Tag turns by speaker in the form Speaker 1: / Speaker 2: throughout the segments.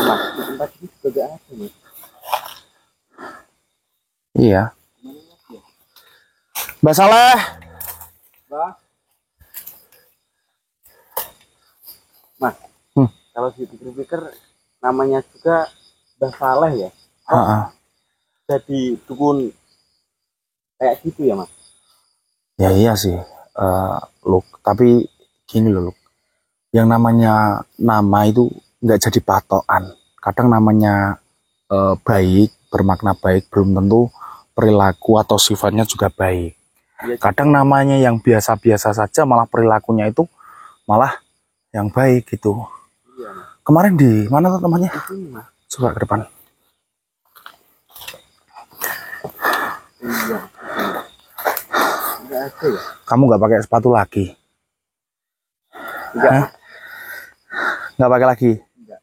Speaker 1: Mas, di tempat ini juga gak ada Mas.
Speaker 2: Iya.
Speaker 1: Gimana Mas ya?
Speaker 2: Mbak Saleh.
Speaker 1: Mbak. Mas, kalau dipikir-pikir namanya juga Mbah Saleh ya. Jadi dukun kayak gitu ya Mas.
Speaker 2: Ya iya sih, Luk. Tapi gini loh, Luk. Yang namanya nama itu nggak jadi patokan. Kadang namanya baik, bermakna baik, belum tentu perilaku atau sifatnya juga baik.
Speaker 1: Ya,
Speaker 2: Kadang namanya yang biasa-biasa saja, malah perilakunya itu malah yang baik gitu.
Speaker 1: iya Mas.
Speaker 2: Kemarin di mana tuh temannya?
Speaker 1: Di sini Mas.
Speaker 2: Coba ke depan.
Speaker 1: Iya. Enggak ada ya?
Speaker 2: Kamu nggak pakai sepatu lagi?
Speaker 1: Enggak.
Speaker 2: Nggak pakai lagi?
Speaker 1: Enggak.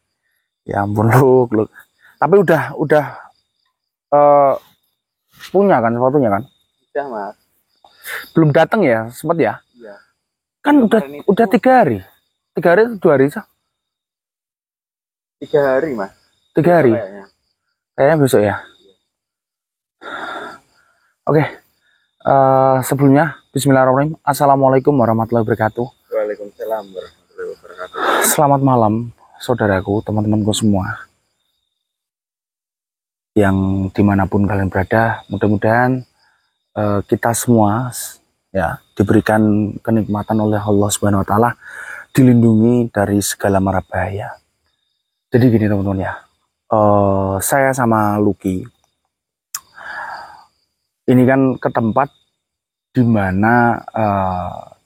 Speaker 2: Ya ampun, Luk. Tapi udah punya kan sepatunya kan?
Speaker 1: Udah Mas.
Speaker 2: Belum datang ya, sempat ya?
Speaker 1: Iya.
Speaker 2: Kan udah 3 hari. 3 hari atau 2 hari sah?
Speaker 1: 3 hari Mas.
Speaker 2: 3 hari. Kayaknya besok ya. Oke. Sebelumnya Bismillahirrahmanirrahim. Assalamualaikum warahmatullahi wabarakatuh.
Speaker 1: Waalaikumsalam warahmatullahi wabarakatuh.
Speaker 2: Selamat malam saudaraku, teman-temanku semua yang dimanapun kalian berada. Mudah-mudahan kita semua ya diberikan kenikmatan oleh Allah Subhanahu Wa Taala, dilindungi dari segala mara bahaya. Jadi gini teman-teman ya, saya sama Lucky ini kan ke tempat dimana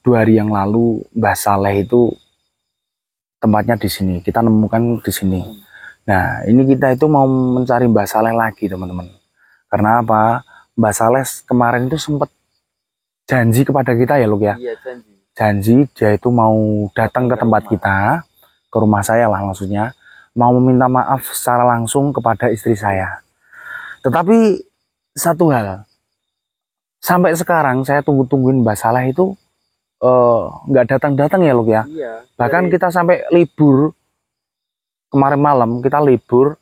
Speaker 2: 2 hari yang lalu Mbah Saleh itu tempatnya di sini. Kita nemukan di sini. Nah, ini kita itu mau mencari Mbah Saleh lagi, teman-teman. Karena apa? Mbah Saleh kemarin itu sempat janji kepada kita ya, Luk ya.
Speaker 1: Iya, janji.
Speaker 2: Janji dia itu mau datang ke tempat kita, ke rumah saya lah maksudnya, mau meminta maaf secara langsung kepada istri saya. Tetapi satu hal, sampai sekarang saya tungguin Mbah Saleh itu nggak datang-datang ya, Luk ya.
Speaker 1: Iya.
Speaker 2: Bahkan kita sampai libur kemarin malam, kita libur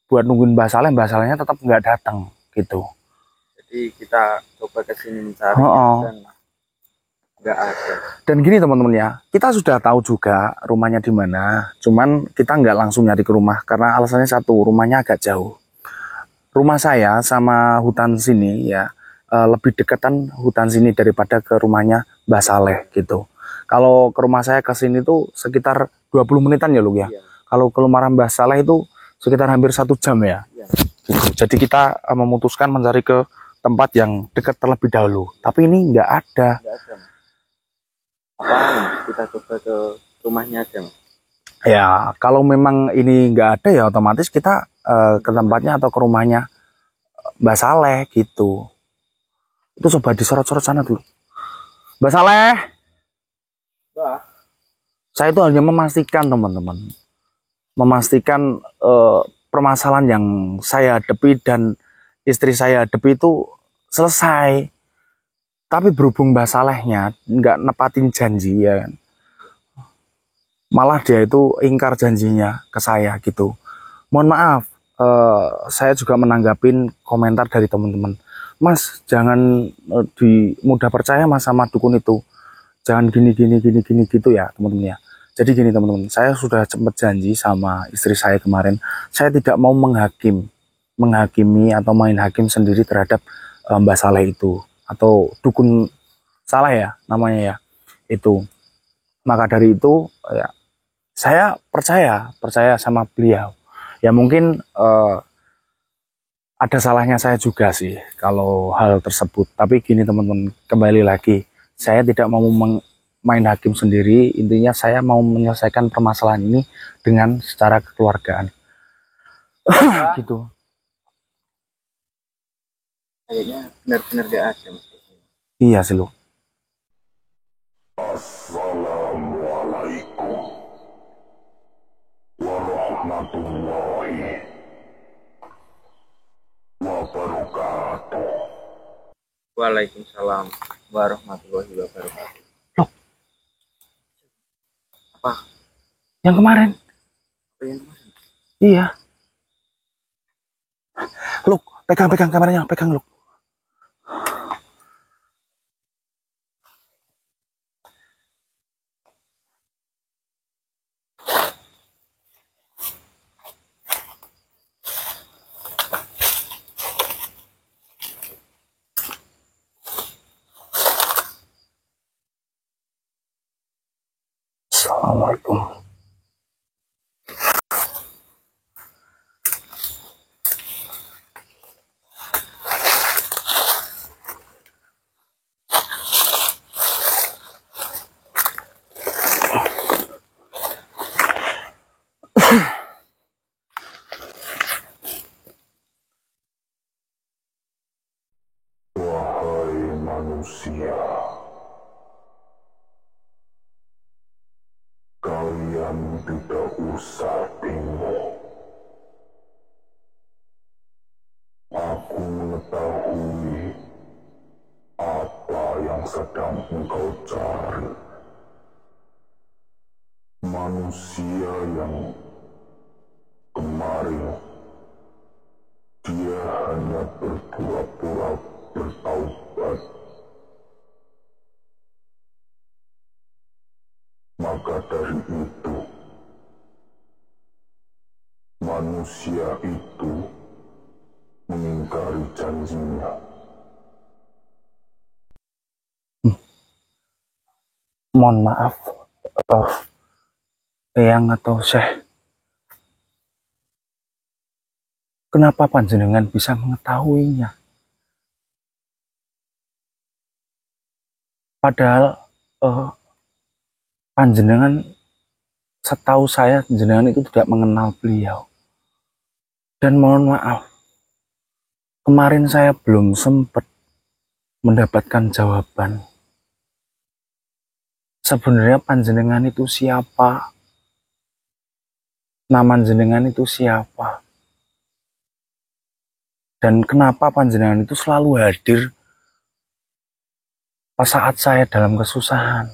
Speaker 2: buat nungguin Mbah Salehnya tetap nggak datang gitu.
Speaker 1: Jadi kita coba ke sini mencari dan nggak ada.
Speaker 2: Dan gini teman-teman ya, kita sudah tahu juga rumahnya di mana, cuman kita nggak langsung nyari ke rumah karena alasannya satu, rumahnya agak jauh. Rumah saya sama hutan sini ya lebih dekatan hutan sini daripada ke rumahnya Mbah Saleh gitu. Kalau ke rumah saya ke sini tuh sekitar 20 menitan ya, Luk ya.
Speaker 1: Iya.
Speaker 2: Kalau ke rumah Mbah Saleh itu sekitar hampir 1 jam ya.
Speaker 1: Iya.
Speaker 2: Gitu. Jadi kita memutuskan mencari ke tempat yang dekat terlebih dahulu. Tapi ini nggak ada.
Speaker 1: Nggak ada. Apa kita coba ke rumahnya aja Mas?
Speaker 2: Ya kalau memang ini nggak ada ya otomatis kita ke tempatnya atau ke rumahnya Mbah Saleh gitu. Itu coba disorot-sorot sana dulu. Mbah Saleh.
Speaker 1: Mbah.
Speaker 2: Saya itu hanya memastikan teman-teman. Memastikan permasalahan yang saya hadapi dan istri saya hadapi itu selesai. Tapi berhubung Mbah Salehnya nggak nepatin janji ya kan. Malah dia itu ingkar janjinya ke saya gitu. Mohon maaf, saya juga menanggapin komentar dari teman-teman. Mas, jangan mudah percaya Mas sama dukun itu. Jangan gini gitu ya teman-teman ya. Jadi gini teman-teman, saya sudah sempat janji sama istri saya kemarin, saya tidak mau menghakimi atau main hakim sendiri terhadap Mbah Saleh itu atau dukun Saleh ya namanya ya itu. Maka dari itu ya saya percaya sama beliau. Ya mungkin ada salahnya saya juga sih kalau hal tersebut. Tapi gini teman-teman, kembali lagi, saya tidak mau main hakim sendiri. Intinya saya mau menyelesaikan permasalahan ini dengan secara kekeluargaan. Gitu.
Speaker 1: Kayaknya benar-benar gak ada Mas.
Speaker 2: Iya sih lo.
Speaker 3: Assalamualaikum warahmatullahi wabarakatuh.
Speaker 1: Waalaikumsalam warahmatullahi wabarakatuh.
Speaker 2: Loh,
Speaker 1: Apa?
Speaker 2: yang kemarin?
Speaker 1: Apa yang kemarin?
Speaker 2: Iya. Luk, pegang kameranya, pegang Luk. Assalamualaikum.
Speaker 3: Wahai manusia, kalian tidak usah bingung. Aku mengetahui apa yang sedang engkau cari. Manusia yang kemarin dia hanya berpura-pura bertaubat. Maka dari itu, manusia itu mengingkari janjinya.
Speaker 2: Mohon maaf, Eyang atau Syekh. Kenapa panjenengan bisa mengetahuinya? Padahal panjenengan, setahu saya, panjenengan itu tidak mengenal beliau. Dan mohon maaf, kemarin saya belum sempat mendapatkan jawaban. Sebenarnya panjenengan itu siapa? Nama panjenengan itu siapa? Dan kenapa panjenengan itu selalu hadir pas saat saya dalam kesusahan?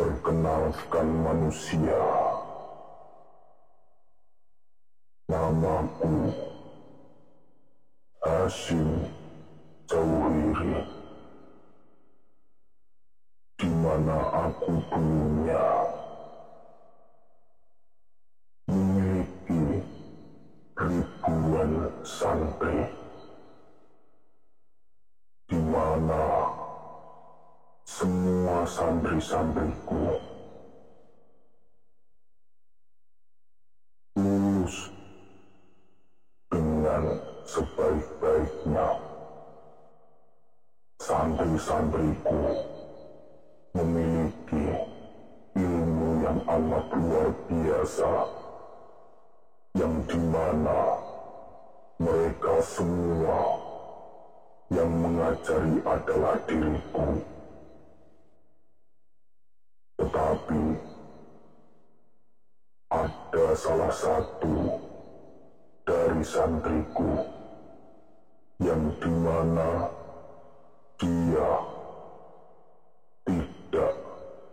Speaker 3: Perkenalkan manusia, namaku Hashim Jauhiri, di mana aku dulunya memiliki ribuan santri, di mana semua santri-santriku lulus dengan sebaik-baiknya. Santri-santriku memiliki ilmu yang amat luar biasa, yang dimana mereka semua yang mengajari adalah diriku. Tetapi ada salah satu dari santriku yang dimana dia tidak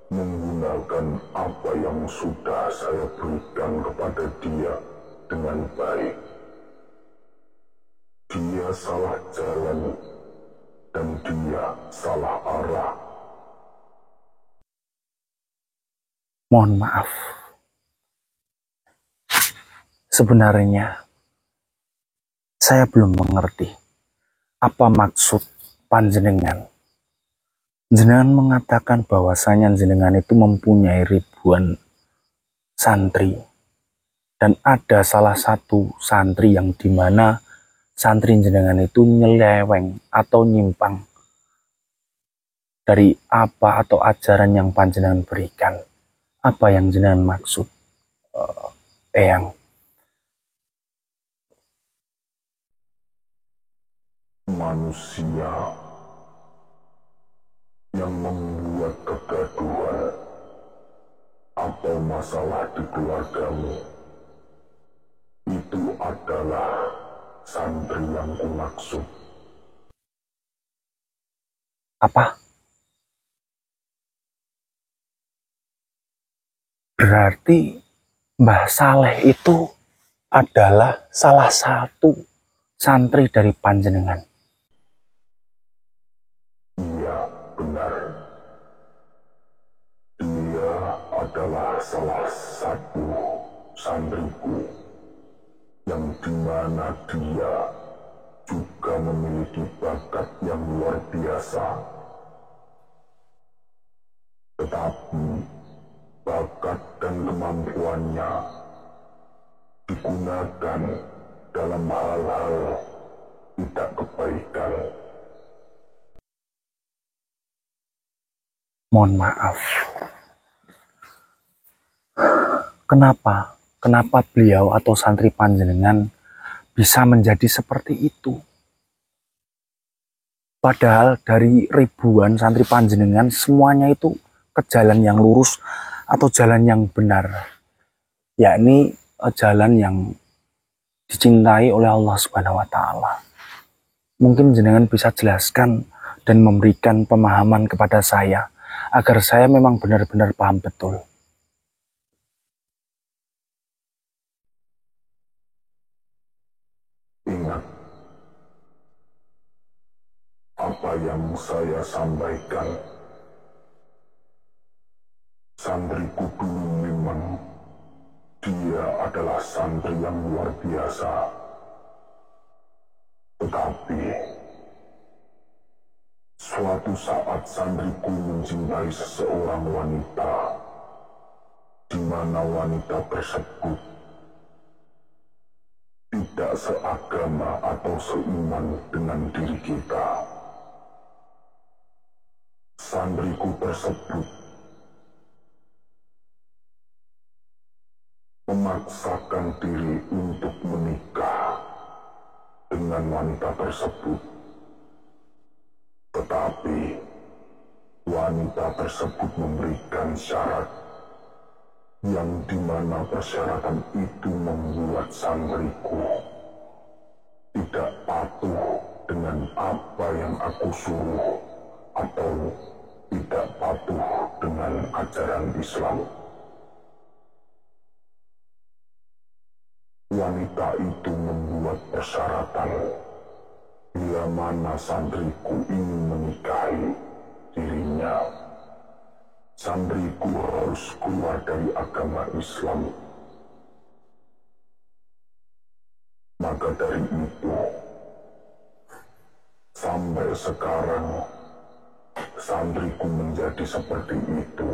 Speaker 3: menggunakan apa yang sudah saya berikan kepada dia dengan baik. Dia salah jalan dan dia salah arah.
Speaker 2: Mohon maaf. Sebenarnya saya belum mengerti apa maksud panjenengan. Jenengan mengatakan bahwasanya jenengan itu mempunyai ribuan santri, dan ada salah satu santri yang dimana santri jenengan itu nyeleweng atau nyimpang dari apa atau ajaran yang panjenengan berikan. Apa yang jenengan maksud, Eyang?
Speaker 3: Manusia yang membuat kegaduhan atau masalah di keluargamu itu adalah santri yang kumaksud.
Speaker 2: Apa? Berarti Mbah Saleh itu adalah salah satu santri dari panjenengan.
Speaker 3: Iya, benar. Dia adalah salah satu santriku yang dimana dia juga memiliki bakat yang luar biasa. Tetapi bakat dan kemampuannya digunakan dalam hal-hal tidak kebaikan.
Speaker 2: Mohon maaf. Kenapa beliau atau santri panjenengan bisa menjadi seperti itu? Padahal dari ribuan santri panjenengan semuanya itu ke jalan yang lurus atau jalan yang benar, yakni jalan yang dicintai oleh Allah Subhanahu wa Ta'ala. Mungkin jenengan bisa jelaskan dan memberikan pemahaman kepada saya agar saya memang benar-benar paham betul.
Speaker 3: Ingat apa yang saya sampaikan. Santriku dulu memang dia adalah santri yang luar biasa. Tetapi suatu saat santriku mencintai seseorang wanita, di mana wanita tersebut tidak seagama atau seiman dengan diri kita. Santriku tersebut memaksakan diri untuk menikah dengan wanita tersebut. Tetapi wanita tersebut memberikan syarat yang dimana persyaratan itu membuat santriku tidak patuh dengan apa yang aku suruh atau tidak patuh dengan ajaran Islam. Wanita itu membuat persyaratan bila mana santriku ingin menikahi dirinya, santriku harus keluar dari agama Islam. Maka dari itu, sampai sekarang santriku menjadi seperti itu.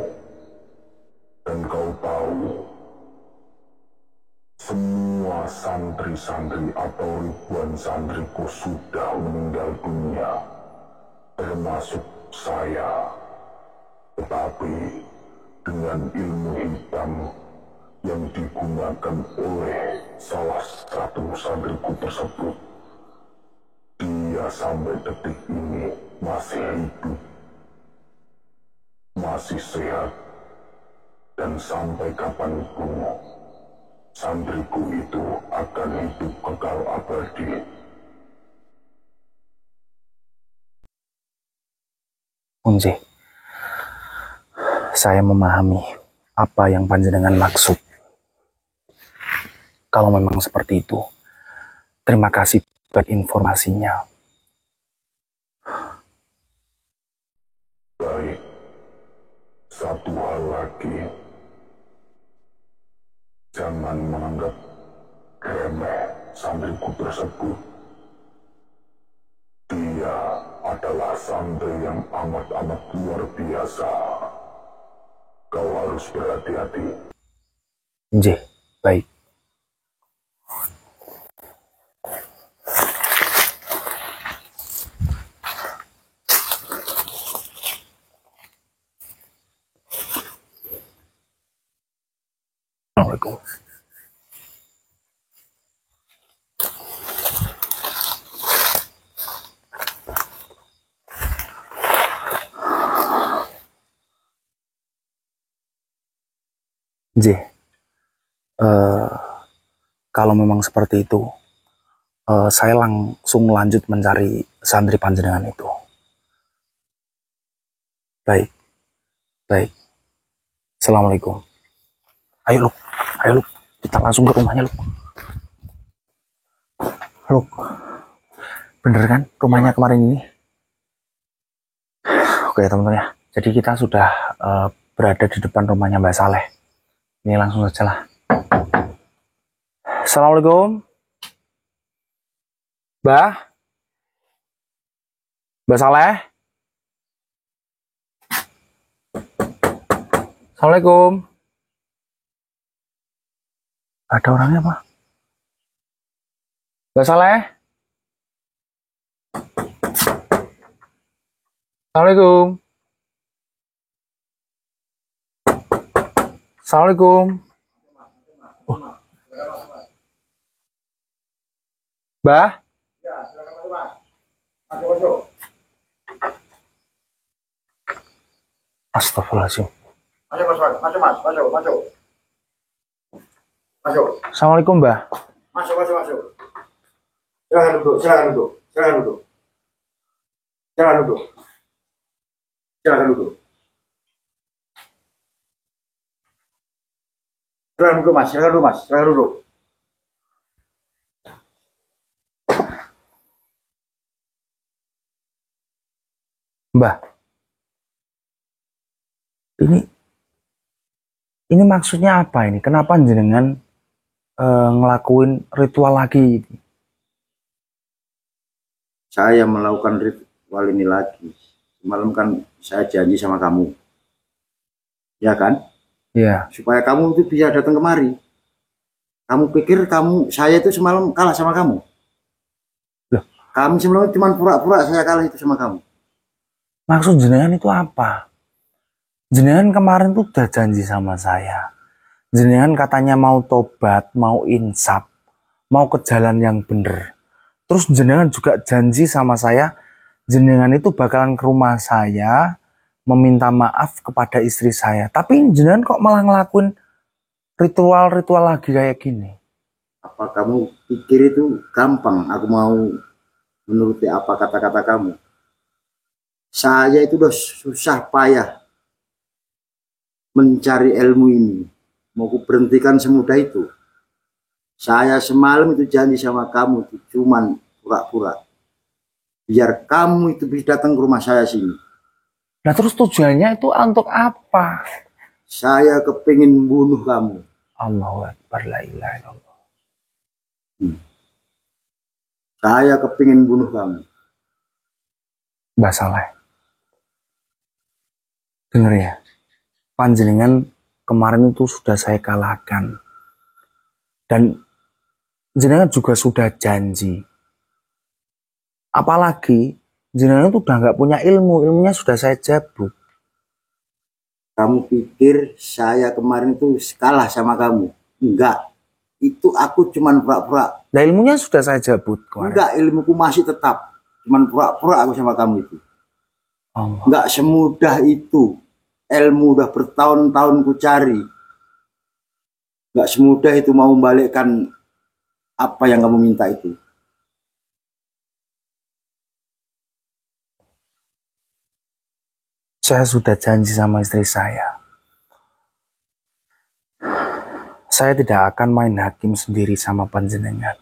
Speaker 3: Dan kau tahu, semua santri-santri atau ribuan santriku sudah meninggal dunia, termasuk saya. Tetapi dengan ilmu hitam yang digunakan oleh salah satu santriku tersebut, dia sampai detik ini masih hidup, masih sehat, dan sampai kapanpun santriku itu akan hidup kekal abadi.
Speaker 2: Unji, saya memahami apa yang panjenengan maksud. Kalau memang seperti itu, terima kasih buat informasinya.
Speaker 3: Baik, satu hal lagi. Jangan menganggap remeh santriku tersebut. Dia adalah santri yang amat-amat luar biasa. Kau harus berhati-hati.
Speaker 2: Nggih, baik. Assalamualaikum. Kalau memang seperti itu, saya langsung lanjut mencari santri panjenengan itu. Baik, baik. Assalamualaikum. Ayo lu, kita langsung ke rumahnya lu. Lu, bener kan rumahnya kemarin ini? Oke teman-teman ya, jadi kita sudah berada di depan rumahnya Mbak Saleh. Ini langsung saja lah. Assalamualaikum, Mbak Saleh. Assalamualaikum. Ada orangnya apa? Mbak Saleh. Assalamualaikum. Assalamualaikum. Oh. Mbah. Astagfirullahaladzim.
Speaker 1: Masuk.
Speaker 2: Assalamualaikum, Mbah.
Speaker 1: Masuk. Silakan duduk. Silakan duduk. Silakan duduk, Mas. Silakan duduk.
Speaker 2: Mbah. Ini maksudnya apa ini? Kenapa jenengan ngelakuin ritual lagi?
Speaker 4: Saya melakukan ritual ini lagi. Semalam kan saya janji sama kamu. Ya kan?
Speaker 2: Iya.
Speaker 4: Supaya kamu itu bisa datang kemari. Kamu pikir saya itu semalam kalah sama kamu?
Speaker 2: Loh.
Speaker 4: Kamu semalam cuma pura-pura saya kalah itu sama kamu.
Speaker 2: Maksud jenengan itu apa? Jenengan kemarin tuh udah janji sama saya. Jenengan katanya mau tobat, mau insaf, mau ke jalan yang bener. Terus jenengan juga janji sama saya, jenengan itu bakalan ke rumah saya, meminta maaf kepada istri saya. Tapi jenengan kok malah ngelakuin ritual-ritual lagi kayak gini?
Speaker 4: Apa kamu pikir itu gampang aku mau menuruti apa kata-kata kamu? Saya itu udah susah payah mencari ilmu ini. Mau ku berhentikan semudah itu. Saya semalam itu janji sama kamu itu cuman pura-pura. Biar kamu itu bisa datang ke rumah saya sini.
Speaker 2: Nah terus tujuannya itu untuk apa?
Speaker 4: Saya kepingin bunuh kamu.
Speaker 2: Allahu Akbar, la ilaha illallah.
Speaker 4: Saya kepingin bunuh kamu.
Speaker 2: Mbak Saleh, denger ya, panjenengan kemarin itu sudah saya kalahkan. Dan jenengan juga sudah janji. Apalagi jenengan itu udah nggak punya ilmunya sudah saya cabut.
Speaker 4: Kamu pikir saya kemarin itu kalah sama kamu? Enggak. Itu aku cuman pura-pura.
Speaker 2: Nah ilmunya sudah saya cabut kemarin.
Speaker 4: Enggak, ilmuku masih tetap. Cuman pura-pura aku sama kamu itu. Enggak semudah itu. Ilmu udah bertahun-tahun ku cari. Enggak semudah itu mau membalikkan apa yang kamu minta itu.
Speaker 2: Saya sudah janji sama istri saya. Saya tidak akan main hakim sendiri sama panjenengan.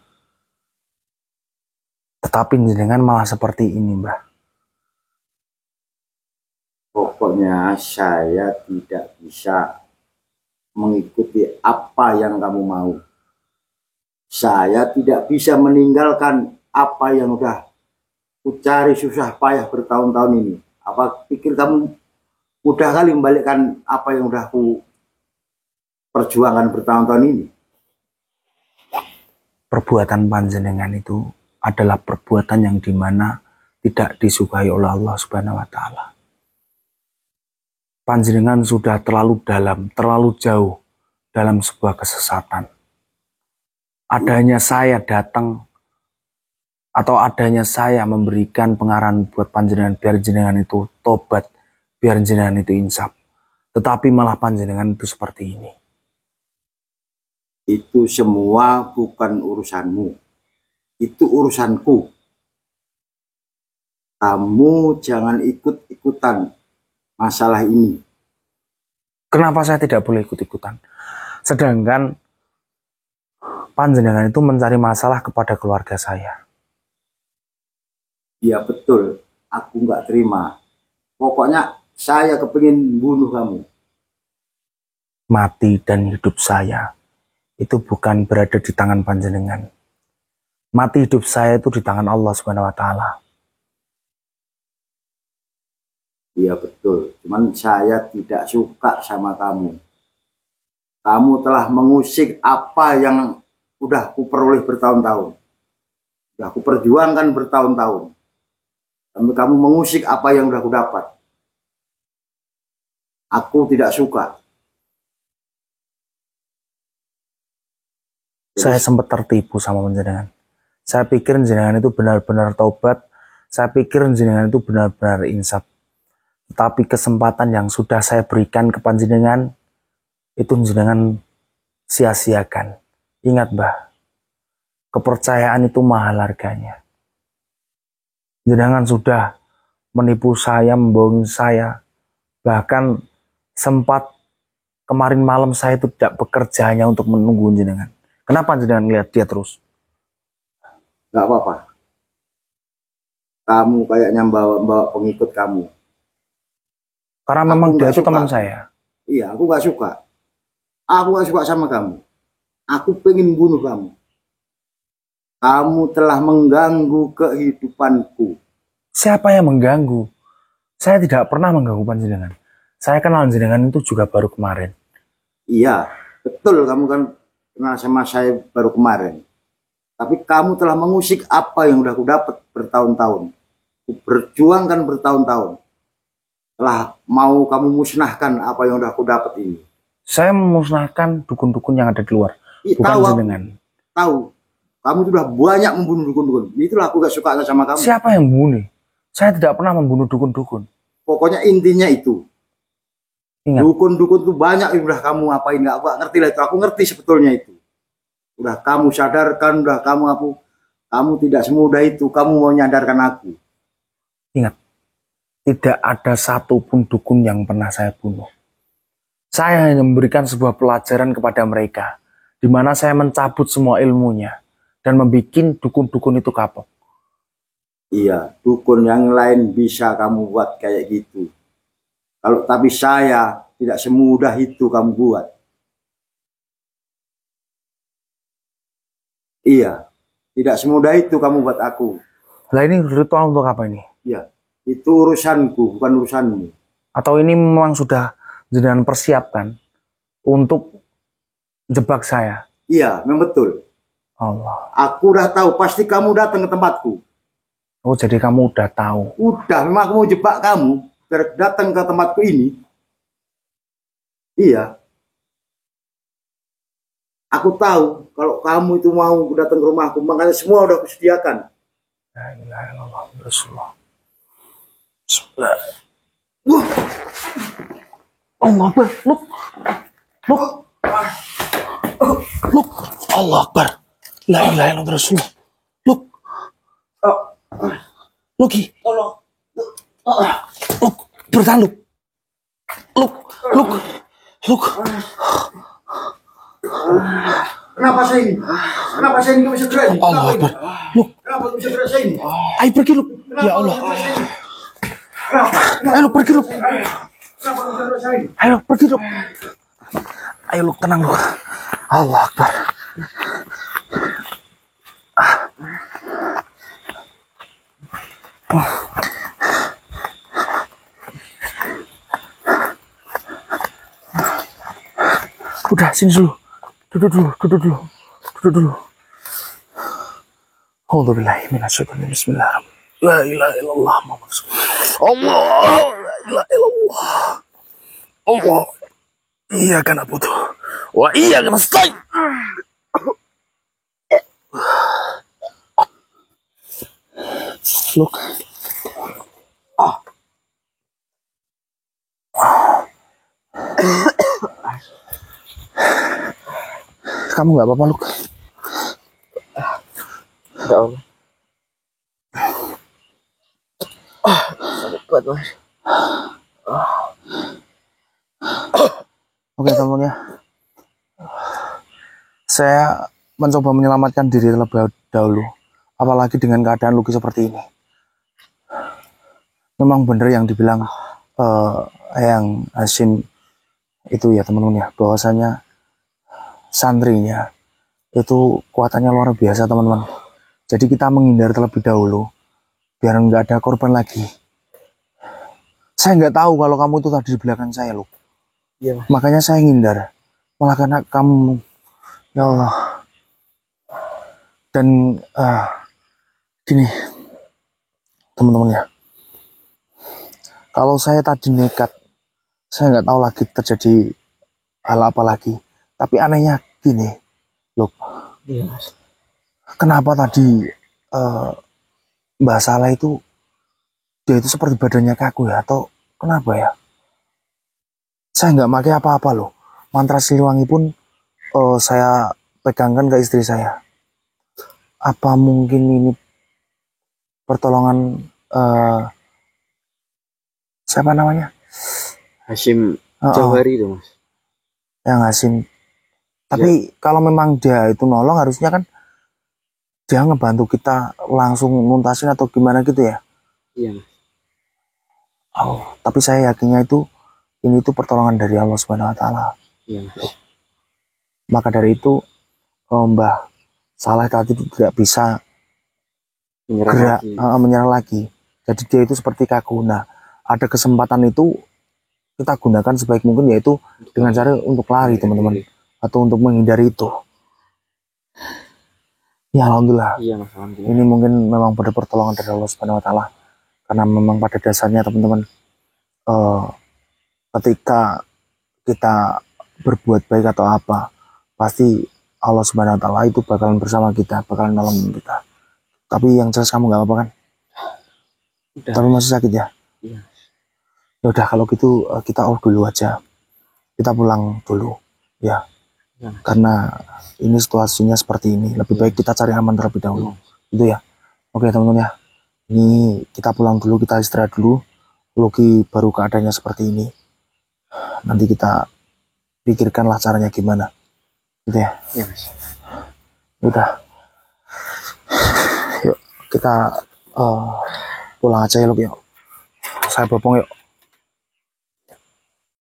Speaker 2: Tetapi jenengan malah seperti ini, Mbah.
Speaker 4: Pokoknya saya tidak bisa mengikuti apa yang kamu mau. Saya tidak bisa meninggalkan apa yang udah ku cari susah payah bertahun-tahun ini. Apa pikir kamu mudah kali membalikkan apa yang udah ku perjuangan bertahun-tahun ini?
Speaker 2: Perbuatan panjenengan itu adalah perbuatan yang dimana tidak disukai oleh Allah Subhanahu wa Ta'ala. Panjenengan sudah terlalu dalam, terlalu jauh dalam sebuah kesesatan. Adanya saya datang atau adanya saya memberikan pengarahan buat panjenengan biar jenengan itu tobat, biar jenengan itu insaf. Tetapi malah panjenengan itu seperti ini.
Speaker 4: Itu semua bukan urusanmu. Itu urusanku. Kamu jangan ikut-ikutan masalah ini.
Speaker 2: Kenapa saya tidak boleh ikut-ikutan? Sedangkan panjenengan itu mencari masalah kepada keluarga saya.
Speaker 4: Iya betul, aku nggak terima. Pokoknya saya kepingin bunuh kamu.
Speaker 2: Mati dan hidup saya itu bukan berada di tangan panjenengan. Mati hidup saya itu di tangan Allah Subhanahu wa taala.
Speaker 4: Iya betul, cuman saya tidak suka sama kamu. Kamu telah mengusik apa yang udah aku peroleh bertahun-tahun. Udah aku perjuangkan bertahun-tahun. Kamu mengusik apa yang udah aku dapat. Aku tidak suka.
Speaker 2: Saya sempat tertipu sama panjenengan. Saya pikir jenengan itu benar-benar taubat. Saya pikir jenengan itu benar-benar insaf. Tapi kesempatan yang sudah saya berikan ke panjenengan itu jenengan sia-siakan. Ingat, Mbah, kepercayaan itu mahal harganya. Jenengan sudah menipu saya, membohongi saya. Bahkan sempat kemarin malam saya itu tidak bekerja hanya untuk menunggu jenengan. Kenapa jenengan lihat dia terus?
Speaker 4: Gak apa-apa. Kamu kayaknya bawa pengikut kamu.
Speaker 2: Karena memang dia itu teman saya.
Speaker 4: Iya, aku gak suka. Aku gak suka sama kamu. Aku pengen bunuh kamu. Kamu telah mengganggu kehidupanku.
Speaker 2: Siapa yang mengganggu? Saya tidak pernah mengganggu panjenengan. Saya kenal jenengan itu juga baru kemarin.
Speaker 4: Iya, betul kamu kan kenal sama saya baru kemarin. Tapi kamu telah mengusik apa yang udah aku dapat bertahun-tahun. Aku berjuangkan bertahun-tahun. Telah mau kamu musnahkan apa yang udah aku dapat ini.
Speaker 2: Saya memusnahkan dukun-dukun yang ada di luar.
Speaker 4: Iya,
Speaker 2: bukan
Speaker 4: tahu,
Speaker 2: jenengan.
Speaker 4: Tahu. Kamu sudah banyak membunuh dukun-dukun. Itulah aku gak suka sama kamu.
Speaker 2: Siapa yang membunuh? Saya tidak pernah membunuh dukun-dukun.
Speaker 4: Pokoknya intinya itu.
Speaker 2: Ingat.
Speaker 4: Dukun-dukun itu banyak yang udah kamu ngapain. Gak ngerti lah itu. Aku ngerti sebetulnya itu. Udah kamu sadarkan, udah kamu tidak semudah itu. Kamu mau nyadarkan aku.
Speaker 2: Ingat, tidak ada satupun dukun yang pernah saya bunuh. Saya hanya memberikan sebuah pelajaran kepada mereka, di mana saya mencabut semua ilmunya dan membuat dukun-dukun itu kapok.
Speaker 4: Iya, dukun yang lain bisa kamu buat kayak gitu. Tapi saya tidak semudah itu kamu buat. Iya, tidak semudah itu kamu buat aku.
Speaker 2: Lah ini ritual untuk apa ini?
Speaker 4: Iya, itu urusanku, bukan urusanmu.
Speaker 2: Atau ini memang sudah jenengan persiapkan untuk jebak saya?
Speaker 4: Iya, memang betul.
Speaker 2: Allah.
Speaker 4: Aku udah tahu, pasti kamu datang ke tempatku.
Speaker 2: Oh, jadi kamu udah tahu.
Speaker 4: Udah, memang aku mau jebak kamu biar datang ke tempatku ini. Iya. Aku tahu kalau kamu itu mau datang ke rumahku, makanya semua udah aku sediakan.
Speaker 2: La ilaha illallah Rasulullah. Bismillah. Allah Akbar. Look. Allah Akbar. La ilaha illallah Rasulullah. Look. Look. Look. Bertahan, look. Look.
Speaker 4: Kenapa saya ini? Kenapa saya ini nggak bisa gerak ini?
Speaker 2: Allah Akbar. Look.
Speaker 4: Kenapa nggak bisa gerak saya ini?
Speaker 2: Ayo pergi, look. Ya Allah. Ayo pergi, look.
Speaker 4: Kenapa nggak bisa gerak saya ini?
Speaker 2: Ayo pergi, look. Ayo, look, tenang, look. Allah Akbar. Udah, sini dulu. Duduk dulu. A'udzubillahi minasyaitonir rajim. Bismillahirrahmanirrahim. La ilaha illallah Muhammad Rasulullah. Allah, la ilaha illallah. Allah. Iyyaka na'budu wa iyyaka nasta'in. Look. Kamu nggak apa-apa, Luk?
Speaker 1: Ya Allah. Sakit banget, Mas.
Speaker 2: Oke, teman ya. saya mencoba menyelamatkan diri terlebih dahulu, apalagi dengan keadaan Lucky seperti ini. Memang benar yang dibilang Eyang Hasyim itu ya teman-teman ya, bahwasanya santrinya itu kuatannya luar biasa teman-teman. Jadi kita menghindar terlebih dahulu biar nggak ada korban lagi. Saya nggak tahu kalau kamu itu tadi di belakang saya loh.
Speaker 1: Iya, Mas.
Speaker 2: Makanya saya ngindar. Malah karena kamu, ya Allah. Dan gini teman-teman ya, kalau saya tadi nekat, saya nggak tahu lagi terjadi hal apa lagi. Tapi anehnya gini, loh,
Speaker 1: Iya, Mas.
Speaker 2: kenapa tadi Mbak Salah itu dia itu seperti badannya kaku ya, atau kenapa ya? Saya nggak pakai apa-apa loh. Mantra Siliwangi pun saya pegangkan ke istri saya. Apa mungkin ini pertolongan siapa namanya?
Speaker 1: Hasyim
Speaker 2: Oh,
Speaker 1: Jawhari itu, Mas.
Speaker 2: yang Hasyim. Tapi kalau memang dia itu nolong, harusnya kan dia ngebantu kita langsung nuntasin atau gimana gitu ya.
Speaker 1: Iya, Mas.
Speaker 2: Oh, tapi saya yakinnya itu ini tuh pertolongan dari Allah Subhanahu Wa Taala.
Speaker 1: Iya, Mas.
Speaker 2: Maka dari itu Mbah Saleh tadi tidak bisa
Speaker 1: Menyerang lagi.
Speaker 2: menyerang lagi. Jadi dia itu seperti kaku. Nah, ada kesempatan itu kita gunakan sebaik mungkin, yaitu dengan cara untuk lari teman-teman, atau untuk menghindari itu. Ya alhamdulillah.
Speaker 1: Iya, Mas. Alhamdulillah.
Speaker 2: Ini mungkin memang benar pertolongan dari Allah Subhanahu Wa Taala, karena memang pada dasarnya teman-teman ketika kita berbuat baik atau apa, pasti Allah Subhanahu Wa Taala itu bakalan bersama kita, bakalan nolongin kita. Tapi yang jelas kamu nggak apa-apa kan?
Speaker 1: Udah.
Speaker 2: Tapi masih sakit ya?
Speaker 1: Iya.
Speaker 2: Ya udah kalau gitu kita off dulu aja. Kita pulang dulu ya.
Speaker 1: Ya.
Speaker 2: Karena ini situasinya seperti ini. Lebih baik kita cari aman terlebih dahulu. Itu ya. Oke teman-teman ya. Ini kita pulang dulu, kita istirahat dulu. Lucky baru keadaannya seperti ini. Nanti kita pikirkanlah caranya gimana. Gitu ya.
Speaker 1: Iya, Mas.
Speaker 2: Udah. Yuk kita pulang aja ya Lucky. Yuk. Saya bopong yuk.